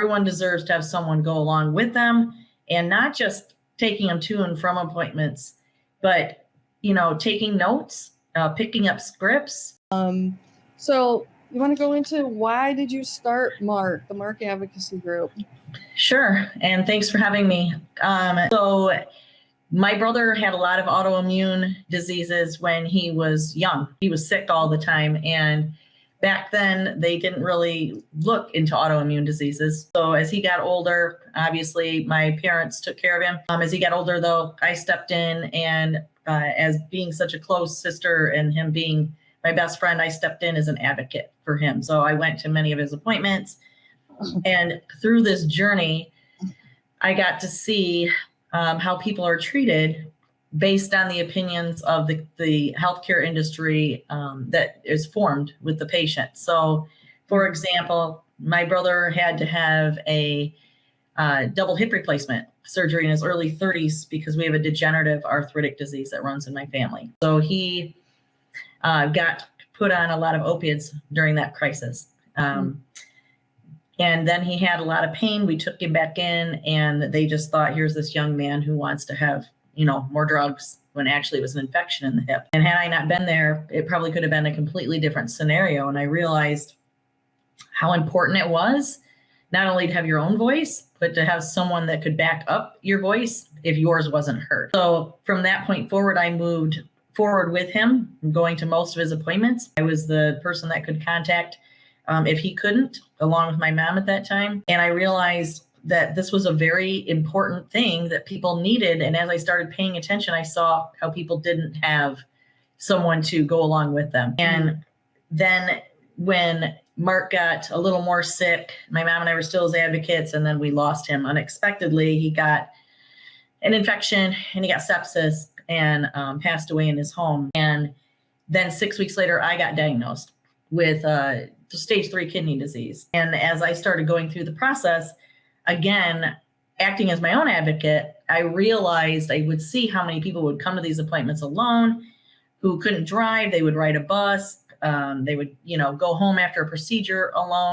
everyone deserves to have someone go along with them, and not just taking them to and from appointments, but, taking notes, picking up scripts. So you want to go into why did you start the Mark Advocacy Group? Sure. And thanks for having me. So my brother had a lot of autoimmune diseases when he was young. He was sick all the time. And back then, they didn't really look into autoimmune diseases. So as he got older, obviously, my parents took care of him. As he got older, though, I stepped in, and as being such a close sister and him being my best friend, I stepped in as an advocate for him. So I went to many of his appointments. And through this journey, I got to see how people are treated based on the opinions of the healthcare industry that is formed with the patient. So, for example, my brother had to have a double hip replacement surgery in his early 30s because we have a degenerative arthritic disease that runs in my family. So he got put on a lot of opiates during that crisis. And then he had a lot of pain. We took him back in, and they just thought, here's this young man who wants to have, more drugs, when actually it was an infection in the hip. And had I not been there, it probably could have been a completely different scenario. And I realized how important it was not only to have your own voice, but to have someone that could back up your voice if yours wasn't heard. So from that point forward, I moved forward with him, going to most of his appointments. I was the person that could contact if he couldn't, along with my mom at that time. And I realized that this was a very important thing that people needed. And as I started paying attention, I saw how people didn't have someone to go along with them. And then when Mark got a little more sick, my mom and I were still his advocates, and then we lost him unexpectedly. He got an infection and he got sepsis and passed away in his home. And then 6 weeks later, I got diagnosed with stage 3 kidney disease. And as I started going through the process, again, acting as my own advocate, I realized I would see how many people would come to these appointments alone, who couldn't drive. They would ride a bus. They would, go home after a procedure alone.